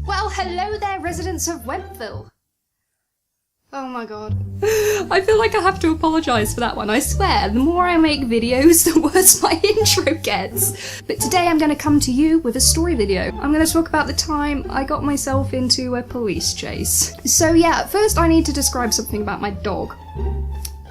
Well, hello there, residents of Webville. Oh my god. I feel like I have to apologise for that one. I swear, the more I make videos, the worse my intro gets. But today I'm going to come to you with a story video. I'm going to talk about the time I got myself into a police chase. So yeah, first I need to describe something about my dog.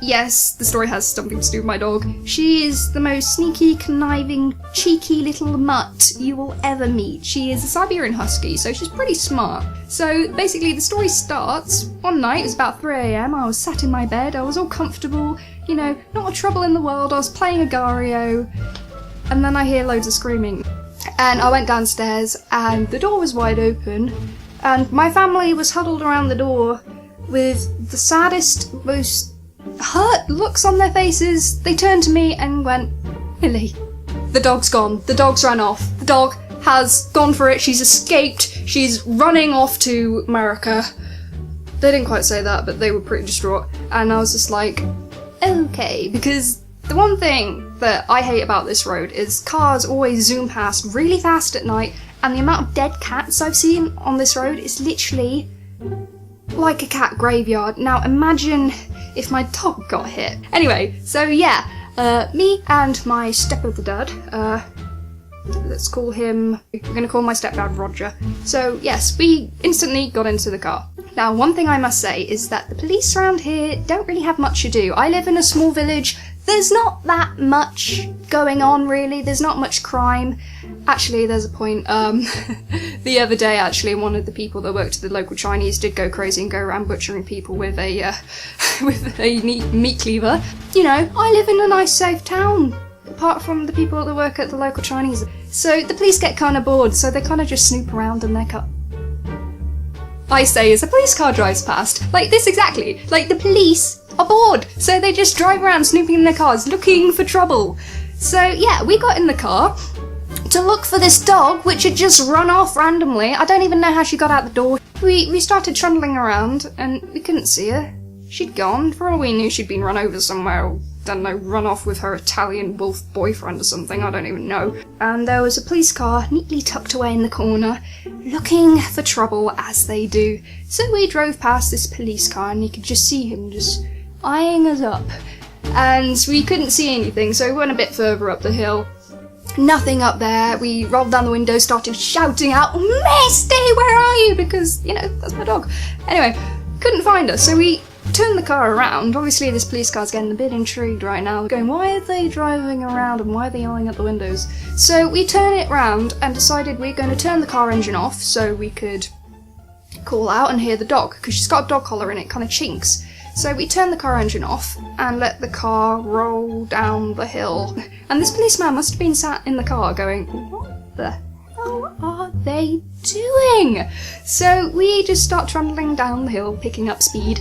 Yes, the story has something to do with my dog. She is the most sneaky, conniving, cheeky little mutt you will ever meet. She is a Siberian Husky, so she's pretty smart. So basically the story starts, one night, it was about 3 AM, I was sat in my bed, I was all comfortable, you know, not a trouble in the world, I was playing Agario, and then I hear loads of screaming. And I went downstairs, and the door was wide open, and my family was huddled around the door with the saddest, most hurt looks on their faces. They turned to me and went, "Millie, the dog's gone. The dog's ran off. The dog has gone for it. She's escaped. She's running off to America." They didn't quite say that, but they were pretty distraught. And I was just like, okay, because the one thing that I hate about this road is cars always zoom past really fast at night, and the amount of dead cats I've seen on this road is literally like a cat graveyard. Now imagine if my dog got hit. Anyway, so yeah, me and my stepbrother dad, let's call him, we're gonna call my stepdad Roger. So yes, we instantly got into the car. Now one thing I must say is that the police around here don't really have much to do. I live in a small village, there's not that much going on really, there's not much crime. Actually, there's a point, the other day actually, one of the people that worked at the local Chinese did go crazy and go around butchering people with a meat cleaver. You know, I live in a nice safe town, apart from the people that work at the local Chinese. So the police get kind of bored, so they kind of just snoop around in their car. I say as a police car drives past, like this exactly, like the police are bored, so they just drive around snooping in their cars, looking for trouble. So yeah, we got in the car to look for this dog, which had just run off randomly. I don't even know how she got out the door. We started trundling around, and we couldn't see her. She'd gone. For all we knew, she'd been run over somewhere, or, don't know, run off with her Italian wolf boyfriend or something, I don't even know. And there was a police car neatly tucked away in the corner, looking for trouble, as they do. So we drove past this police car, and you could just see him just eyeing us up. And we couldn't see anything, so we went a bit further up the hill. Nothing up there. We rolled down the window, started shouting out, "Misty, where are you?" Because, you know, that's my dog. Anyway, couldn't find her, so we turned the car around. Obviously this police car's getting a bit intrigued right now, going, why are they driving around and why are they yelling at the windows? So we turned it round and decided we're going to turn the car engine off so we could call out and hear the dog, because she's got a dog collar and it kind of chinks. So we turned the car engine off and let the car roll down the hill. And this policeman must have been sat in the car going, what the hell are they doing? So we just start trundling down the hill, picking up speed.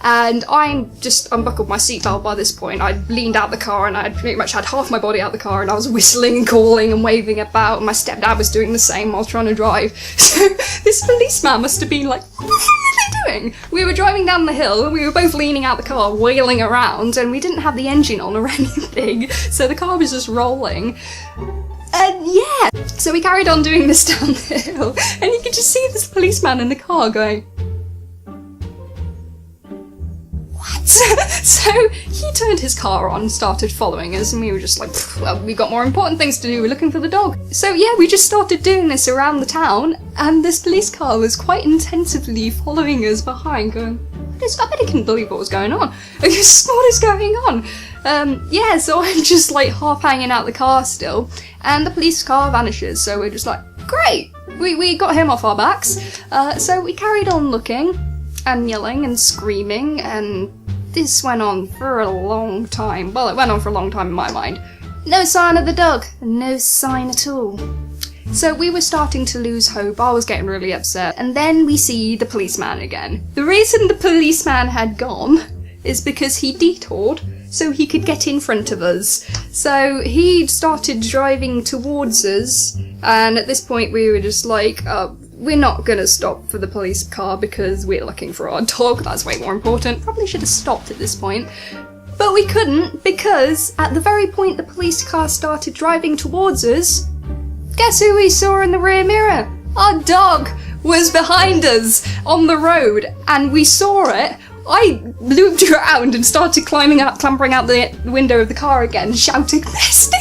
And I just unbuckled my seatbelt by this point. I'd leaned out the car and I'd pretty much had half my body out the car and I was whistling and calling and waving about, and my stepdad was doing the same while trying to drive. So this policeman must have been like, what the hell are they doing? We were driving down the hill and we were both leaning out the car, wailing around, and we didn't have the engine on or anything, so the car was just rolling. And yeah, so we carried on doing this down the hill, and you could just see this policeman in the car going, so he turned his car on and started following us, and we were just like, well, we got more important things to do, we're looking for the dog. So yeah, we just started doing this around the town, and this police car was quite intensively following us behind, going, I bet he couldn't believe what was going on. What is going on? Yeah, so I'm just like half hanging out the car still, and the police car vanishes, so we're just like, great! We got him off our backs. So we carried on looking, and yelling and screaming, and this went on for a long time. Well, it went on for a long time in my mind. No sign of the dog. No sign at all. So we were starting to lose hope. I was getting really upset. And then we see the policeman again. The reason the policeman had gone is because he detoured so he could get in front of us. So he started driving towards us, and at this point we were just like, we're not gonna stop for the police car because we're looking for our dog, that's way more important. Probably should have stopped at this point. But we couldn't, because at the very point the police car started driving towards us, guess who we saw in the rear mirror? Our dog! was behind us on the road, and we saw it. I looped around and started clambering out the window of the car again, shouting, "Misty!"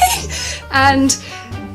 And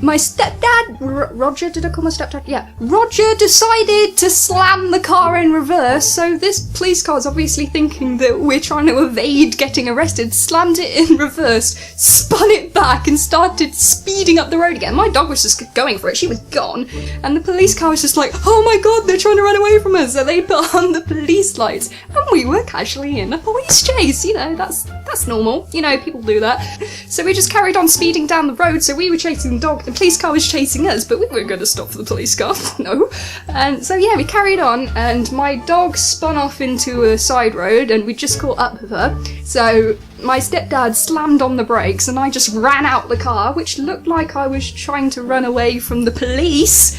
my stepdad, Roger, did I call my stepdad? Yeah. Roger decided to slam the car in reverse, so this police car is obviously thinking that we're trying to evade getting arrested, slammed it in reverse, spun it back and started speeding up the road again. My dog was just going for it, she was gone, and the police car was just like, oh my god, they're trying to run away from us, so they put on the police lights, and we were casually in a police chase, you know, that's normal, you know, people do that. So we just carried on speeding down the road, so we were chasing the dog, the police car was chasing us, but we weren't going to stop for the police car, no. And so yeah, we carried on, and my dog spun off into a side road, and we just caught up with her. So my stepdad slammed on the brakes, and I just ran out the car, which looked like I was trying to run away from the police.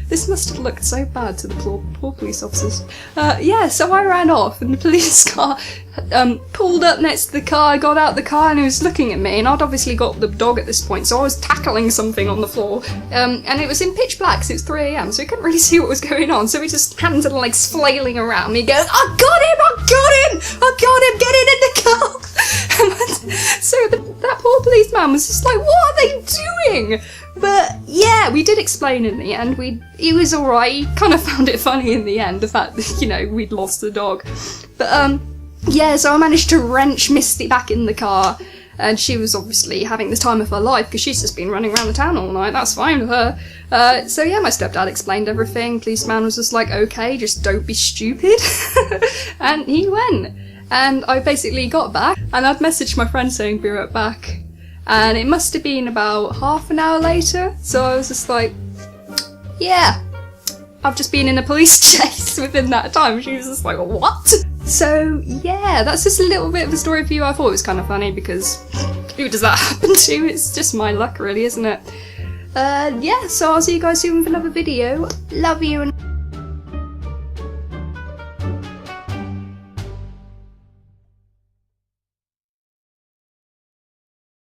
This must have looked so bad to the poor police officers. Yeah, so I ran off, and the police car pulled up next to the car, got out the car, and he was looking at me, and I'd obviously got the dog at this point, so I was tackling something on the floor, and it was in pitch black, so it's 3 AM, so he couldn't really see what was going on, so he just hands and legs flailing around me, going, I got him, get in the car! So that poor policeman was just like, what are they doing? But yeah, we did explain in the end. He was alright. He kind of found it funny in the end, the fact that, you know, we'd lost the dog. But yeah, so I managed to wrench Misty back in the car, and she was obviously having the time of her life because she's just been running around the town all night. That's fine with her. So yeah, my stepdad explained everything. Policeman was just like, okay, just don't be stupid. And he went. And I basically got back, and I'd messaged my friend saying be right back. And it must have been about half an hour later, so I was just like, yeah, I've just been in a police chase within that time. She was just like, what? So yeah, that's just a little bit of a story for you. I thought it was kind of funny because who does that happen to? It's just my luck really, isn't it? Yeah, so I'll see you guys soon with another video. Love you and